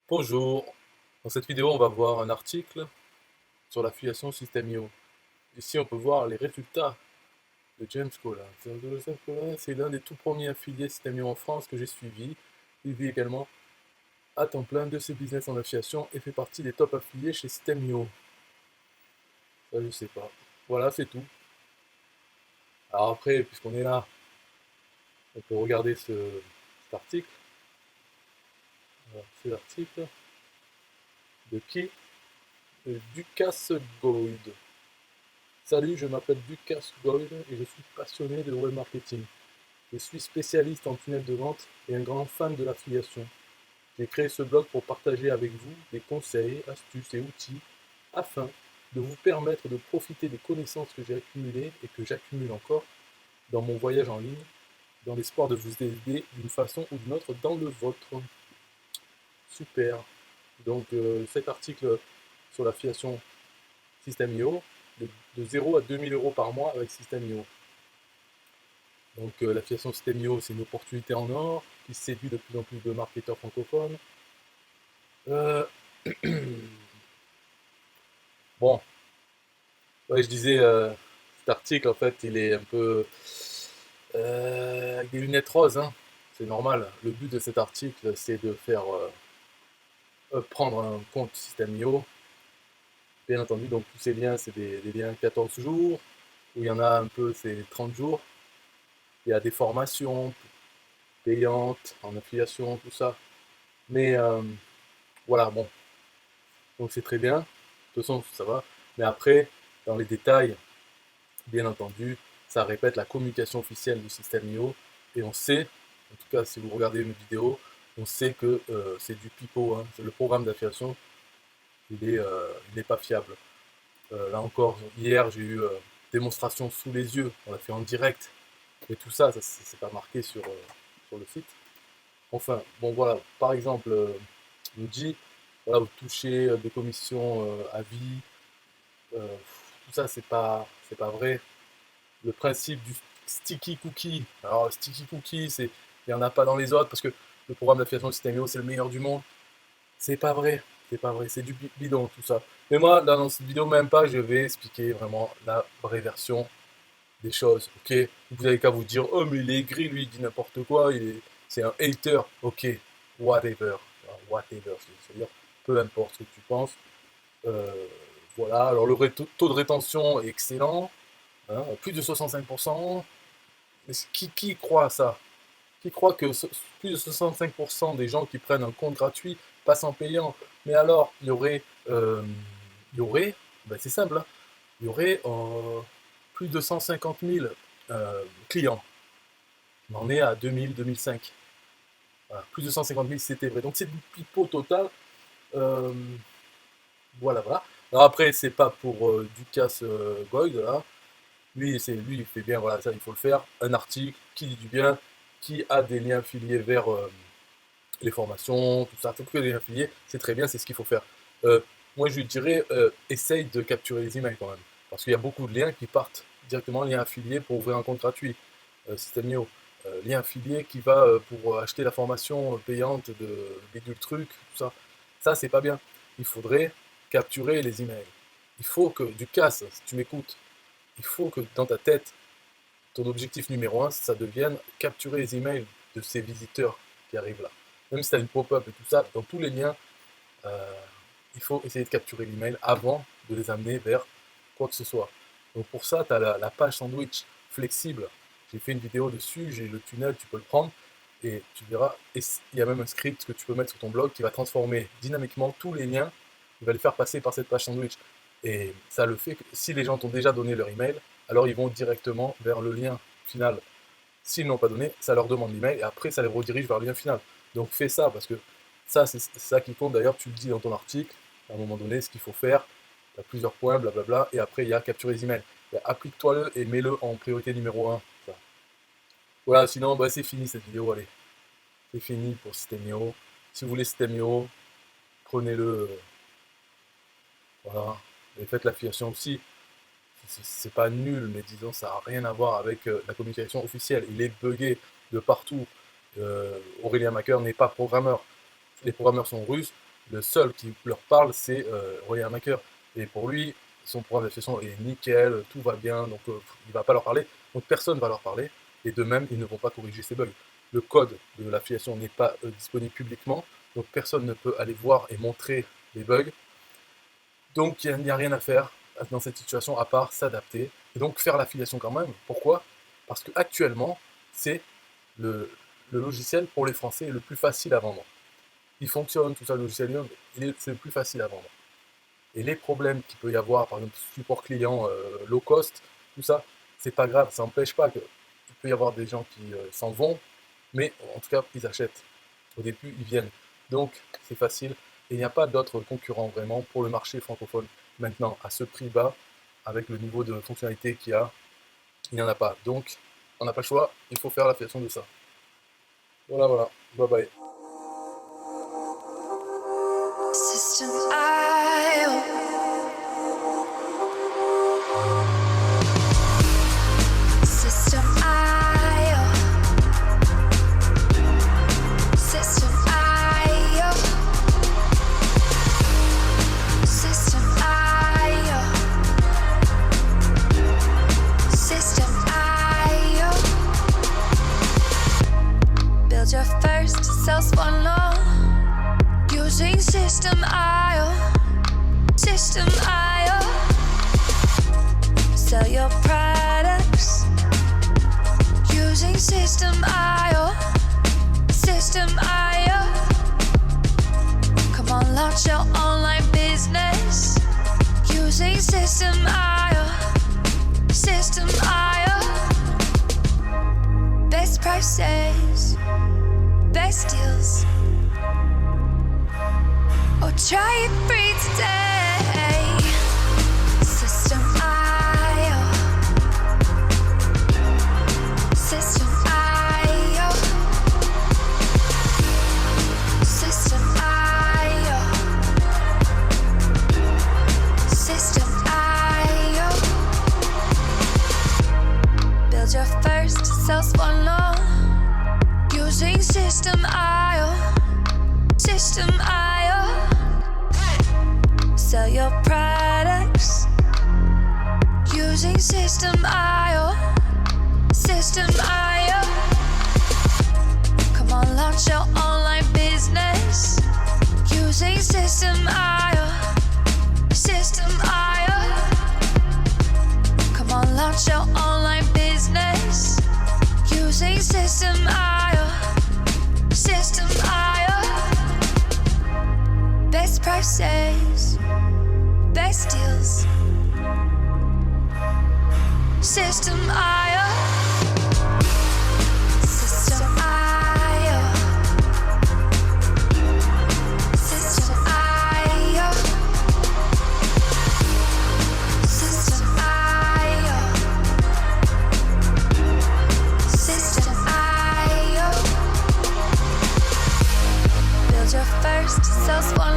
Bonjour, dans cette vidéo on va voir un article sur l'affiliation System.io. Ici on peut voir les résultats de James Collins. James Collins, c'est l'un des tout premiers affiliés System.io en France que j'ai suivi. Il vit également à temps plein de ses business en affiliation et fait partie des top affiliés chez System.io. Ça je sais pas. Voilà, c'est tout. Alors après, puisqu'on est là, on peut regarder cet article. C'est l'article de qui? De Ducasse Gold. Salut, je m'appelle Ducasse Gold et je suis passionné de web marketing. Je suis spécialiste en tunnel de vente et un grand fan de l'affiliation. J'ai créé ce blog pour partager avec vous des conseils, astuces et outils afin de vous permettre de profiter des connaissances que j'ai accumulées et que j'accumule encore dans mon voyage en ligne, dans l'espoir de vous aider d'une façon ou d'une autre dans le vôtre. Super. Donc cet article sur l'affiliation System.io, de 0 à 2000 € par mois avec System.io. Donc l'affiliation System.io, c'est une opportunité en or qui séduit de plus en plus de marketeurs francophones. Euh, bon, ouais, je disais, cet article, en fait, il est un peu avec des lunettes roses, hein. C'est normal. Le but de cet article, c'est de faire prendre un compte System.io. Bien entendu, donc tous ces liens, c'est des liens 14 jours, où il y en a un peu, c'est 30 jours. Il y a des formations payantes, en affiliation, tout ça. Mais voilà, bon, donc c'est très bien. De toute façon, ça va. Mais après, dans les détails, bien entendu, ça répète la communication officielle du System.io. Et on sait, en tout cas si vous regardez mes vidéos, on sait que c'est du pipeau, hein. Le programme d'affiliation, il n'est pas fiable. Là encore, hier, j'ai eu démonstration sous les yeux. On l'a fait en direct. Et tout ça, ça c'est pas marqué sur le site. Enfin, bon voilà, par exemple, on dit, voilà, vous touchez des commissions à vie. Tout ça, c'est pas vrai. Le principe du sticky cookie. Alors, sticky cookie, il n'y en a pas dans les autres parce que le programme d'affiliation System.io, c'est le meilleur du monde. C'est pas vrai. C'est pas vrai. C'est du bidon, tout ça. Mais moi, là, dans cette vidéo, même pas, je vais expliquer vraiment la vraie version des choses. Ok, vous avez qu'à vous dire, oh, mais il est aigri, lui, il dit n'importe quoi, c'est un hater. Ok, whatever. Whatever, c'est-à-dire, peu importe ce que tu penses. Euh, voilà, alors le taux de rétention est excellent, hein, plus de 65%. Mais qui croit à ça? Qui croit que plus de 65% des gens qui prennent un compte gratuit passent en payant? Mais alors, ben c'est simple, hein, il y aurait plus de 150 000 clients. On en est à 2000, 2005. Voilà, plus de 150 000, c'était vrai. Donc c'est du pipeau total. Euh, voilà, voilà. Alors après, c'est pas pour Ducasse Gold, là. Lui, il fait bien, voilà, ça, il faut le faire. Un article qui dit du bien, qui a des liens affiliés vers les formations, tout ça, tout que les liens affiliés, c'est très bien, c'est ce qu'il faut faire. Euh, Moi, je lui dirais, essaye de capturer les emails quand même. Parce qu'il y a beaucoup de liens qui partent directement lien affilié pour ouvrir un compte gratuit. System.io. Lien affilié qui va pour acheter la formation payante de bidule truc, tout ça. Ça, c'est pas bien. Il faudrait capturer les emails. Il faut que, du casse, si tu m'écoutes, il faut que dans ta tête, ton objectif numéro un, ça devienne capturer les emails de ces visiteurs qui arrivent là. Même si tu as une pop-up et tout ça, dans tous les liens, euh, il faut essayer de capturer l'email avant de les amener vers quoi que ce soit. Donc pour ça, tu as la page sandwich flexible. J'ai fait une vidéo dessus, j'ai le tunnel, tu peux le prendre et tu verras. Et il y a même un script que tu peux mettre sur ton blog qui va transformer dynamiquement tous les liens, il va les faire passer par cette page sandwich. Et ça le fait que si les gens t'ont déjà donné leur email, alors ils vont directement vers le lien final. S'ils n'ont pas donné, ça leur demande l'email et après ça les redirige vers le lien final. Donc fais ça parce que ça, c'est ça qui compte. D'ailleurs, tu le dis dans ton article, à un moment donné, ce qu'il faut faire. Tu as plusieurs points, blablabla, et après il y a capturer les emails. Applique-toi-le et mets-le en priorité numéro un. Voilà, sinon bah, c'est fini cette vidéo, allez. C'est fini pour System.io. Si vous voulez System.io, prenez-le. Voilà. Et faites l'affiliation aussi. C'est pas nul, mais disons, ça n'a rien à voir avec la communication officielle. Il est buggé de partout. Aurélien Macker n'est pas programmeur. Les programmeurs sont russes. Le seul qui leur parle, c'est Roy Maker. Et pour lui, son programme d'affiliation est nickel, tout va bien, donc il ne va pas leur parler. Donc personne ne va leur parler. Et de même, ils ne vont pas corriger ces bugs. Le code de l'affiliation n'est pas disponible publiquement, donc personne ne peut aller voir et montrer les bugs. Donc il n'y a rien à faire dans cette situation à part s'adapter. Et donc faire l'affiliation quand même. Pourquoi? Parce qu'actuellement, c'est le logiciel pour les Français le plus facile à vendre. Il fonctionne, tout ça, le logiciel, c'est le plus facile à vendre. Et les problèmes qu'il peut y avoir, par exemple, support client, low cost, tout ça, c'est pas grave, ça n'empêche pas qu'il peut y avoir des gens qui s'en vont, mais en tout cas, ils achètent. Au début, ils viennent. Donc, c'est facile. Et il n'y a pas d'autres concurrents vraiment pour le marché francophone. Maintenant, à ce prix bas, avec le niveau de fonctionnalité qu'il y a, il n'y en a pas. Donc, on n'a pas le choix, il faut faire l'affiliation de ça. Voilà, voilà. Bye bye. System IO. System IO. System IO. System IO. System IO. Build your first self-one using System IO. System IO. Sell your products using System IO. System IO. Come on, launch your online business using System IO. System IO. Best prices, best deals. Oh, try it free today. System IO. System IO. System IO. System IO. Build your first self-one using System IO. System IO. Sell your products using System IO. System IO. Come on, launch your online business using System IO. System IO. Come on, launch your online business using System IO. System IO. Best prices, best deals. System IO. System IO. System IO. System IO. System IO. Build your first self-one